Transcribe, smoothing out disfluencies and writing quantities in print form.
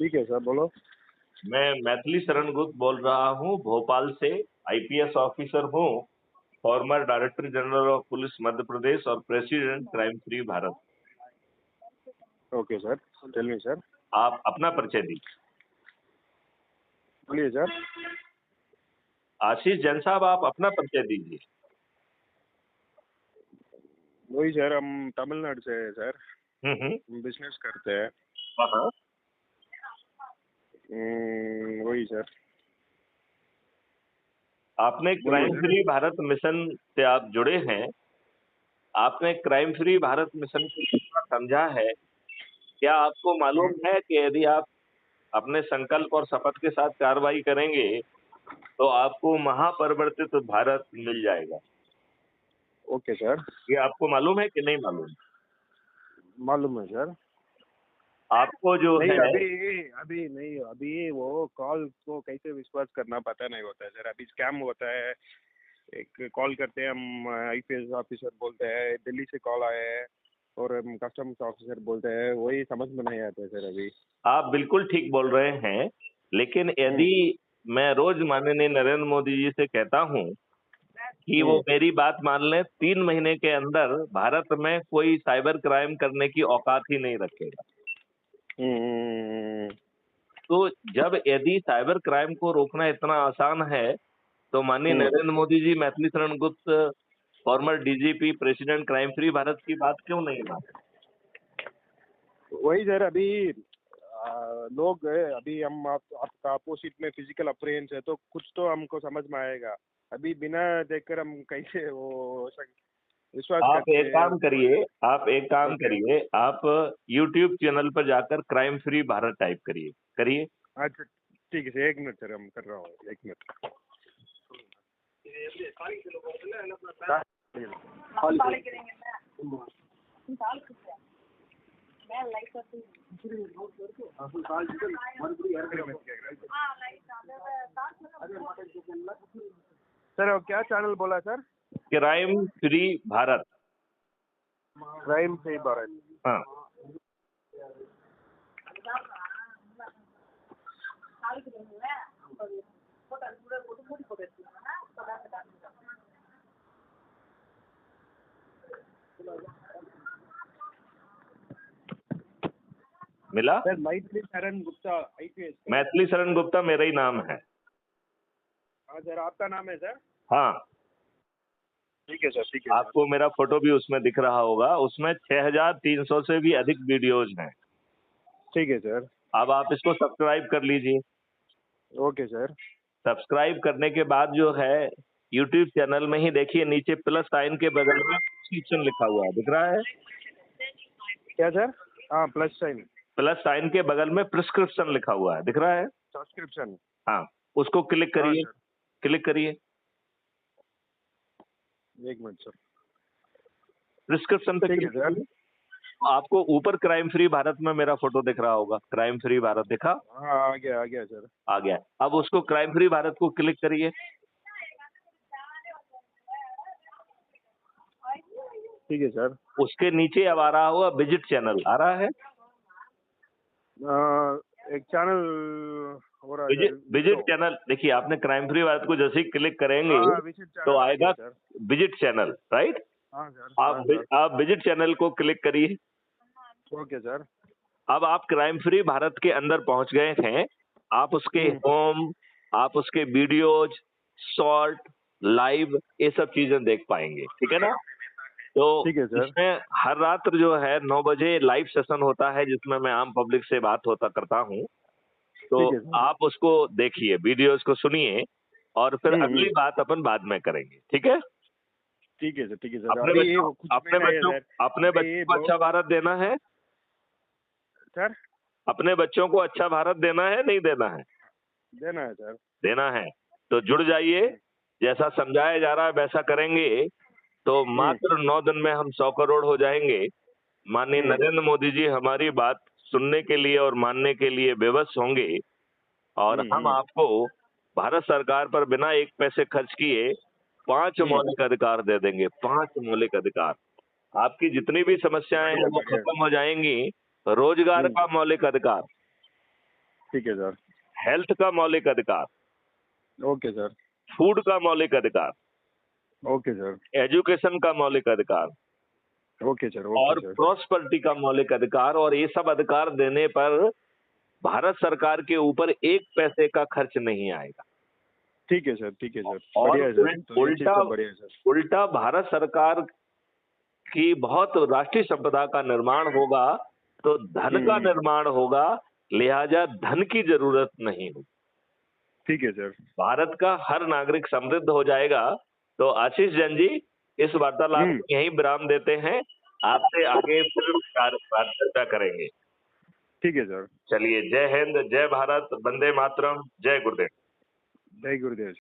ठीक है सर, बोलो। मैं मैथिली शरण गुप्त बोल रहा हूँ भोपाल से। आईपीएस ऑफिसर हूँ, former director general of police Madhya Pradesh और president crime free Bharat. Okay sir, tell me sir. आप अपना परिचय दीजिए। बोलिए सर। आशीष जैन साहब, आप अपना परिचय दीजिए। वही सर, हम तमिलनाडु से है सर। हम्म। हम बिजनेस करते हैं। हाँ। वही सर। आपने बोलिए crime sir. Free Bharat mission से आप जुड़े हैं। आपने क्राइम फ्री भारत मिशन को कितना समझा है? क्या आपको मालूम है कि यदि आप अपने संकल्प और शपथ के साथ कार्रवाई करेंगे तो आपको महापरिवर्तित भारत मिल जाएगा? Okay sir. ये आपको मालूम है कि नहीं मालूम? मालूम है सर। आपको जो नहीं, है अभी नहीं, अभी वो कॉल को कैसे विश्वास करना पता नहीं होता है सर। अभी स्कैम होता है। एक कॉल करते हैं हम, आईपीएस ऑफिसर बोलते हैं, दिल्ली से कॉल आए हैं, और हम कस्टम्स ऑफिसर बोलते हैं, वही समझ में नहीं आता है सर अभी। आप बिल्कुल ठीक बोल रहे हैं, लेकिन यदि मैं रोज माननीय नरेंद्र मोदी जी से कहता हूं कि वो मेरी बात मान लें, 3 महीने के अंदर भारत में कोई साइबर क्राइम करने की औकात ही नहीं रखेगा। तो जब यदि साइबर क्राइम को रोकना इतना आसान है तो माननीय Narendra Modi ji Maithili Sharan Gupt, farmer DGP, president crime free Bharat की बात क्यों नहीं मानते? वही सर, अभी लोग अभी हम आपका अपोजिट में फिजिकल अपीयरेंस है तो कुछ तो हमको समझ में आएगा। अभी बिना देखकर हम कैसे वो विश्वास आप करते एक हैं। काम करिए, ओके। आप यूट्यूब चैनल पर जाकर क्राइम फ्री भारत टाइप करिए। करिए। अच्छा, ठीक है सर, 1 मिनट सर, हम कर रहा हूँ, 1 मिनट। सर क्या चैनल बोला sir? Crime free Bharat. Crime free Bharat. हाँ। मिला? Sir Maithili Sharan Gupta, IPS. मैथिली शरण गुप्ता मेरा ही नाम है। हाँ सर, आपका नाम है सर? हाँ। ठीक है सर, ठीक है सर। आपको मेरा फोटो भी उसमें दिख रहा होगा। उसमें 6300 से भी अधिक वीडियोज हैं। ठीक है सर। अब आप इसको सब्सक्राइब कर लीजिए। Okay sir. सब्सक्राइब करने के बाद जो है यूट्यूब चैनल में ही देखिए, नीचे प्लस साइन के बगल में प्रिस्क्रिप्शन लिखा हुआ है, दिख रहा है? क्या सर? हाँ, प्लस साइन। प्लस साइन के बगल में प्रिस्क्रिप्शन लिखा हुआ है, दिख रहा है? सब्सक्रिप्शन। हाँ, उसको क्लिक हाँ करिए। सर। क्लिक करिए। 1 मिनट सर। प्रिस्क्रिप्शन पे ठीक है क्लिक सर। करिए। आपको ऊपर क्राइम फ्री भारत में मेरा फोटो दिख रहा होगा। क्राइम फ्री भारत दिखा? हाँ, आ गया सर। आ गया। अब उसको क्राइम फ्री भारत को क्लिक करिए। ठीक है सर। उसके नीचे अब आ रहा होगा विजिट चैनल, आ रहा है? एक चैनल हो रहा है विजिट सर। विजिट चैनल देखिए, आपने क्राइम फ्री भारत को जैसे ही क्लिक करेंगे हाँ, विजिट तो चैनल आ गया आएगा सर। Visit channel, right? हाँ सर, हाँ सर। आप विजिट चैनल को क्लिक करिए। Okay sir. अब आप क्राइम फ्री भारत के अंदर पहुंच गए हैं। आप उसके होम, आप उसके वीडियोज, शॉर्ट, लाइव, ये सब चीजें देख पाएंगे, ठीक है ना? तो ठीक है सर। इसमें हर रात जो है 9 बजे लाइव सेशन होता है जिसमें मैं आम पब्लिक से बात होता करता हूँ। तो ठीक है सर। आप उसको देखिए, वीडियोस को सुनिए, और फिर अगली बात अपन बाद में करेंगे, ठीक है? ठीक है सर, ठीक है सर। अभी ये कुछ भी नहीं है सर। अपने अभी बच्चों को अच्छा भारत देना है। सर, अपने बच्चों को अच्छा भारत देना है, नहीं देना है? देना है सर। देना है। तो जुड़ जाइए। जैसा समझाया जा रहा है वैसा करेंगे तो मात्र 9 दिन में हम 100 करोड़ हो जाएंगे। माननीय नरेंद्र मोदी जी हमारी बात सुनने के लिए और मानने के लिए विवश होंगे, और हम आपको भारत सरकार पर बिना 1 पैसे खर्च किए 5 मौलिक अधिकार दे देंगे। 5 मौलिक अधिकार। आपकी जितनी भी समस्याएं हैं बढ़िया वो बढ़िया। खत्म हो जाएंगी। रोजगार का मौलिक अधिकार, ठीक है सर। हेल्थ का मौलिक अधिकार, ओके सर। फूड का मौलिक अधिकार, ओके सर। एजुकेशन का मौलिक अधिकार ओके सर। और ओके सर। प्रॉस्पेरिटी का मौलिक अधिकार, और ये सब अधिकार देने पर भारत सरकार के ऊपर 1 पैसे का खर्च नहीं आएगा। ठीक है सर। ठीक है सर। और बढ़िया है सर, तो ये चीज उल्टा तो बढ़िया है सर। उल्टा भारत सरकार की बहुत राष्ट्रीय संपदा का निर्माण होगा, तो धन का निर्माण होगा, लिहाजा धन की जरूरत नहीं होगी। ठीक है सर। भारत का हर नागरिक समृद्ध हो जाएगा। तो आशीष जैन जी, इस वार्तालाप को यहीं विराम देते हैं, आपसे आगे फिर चर्चा करेंगे। ठीक है सर। चलिए, जय हिंद, जय भारत, वंदे मातरम, जय गुरुदेव। जय गुरुदेव।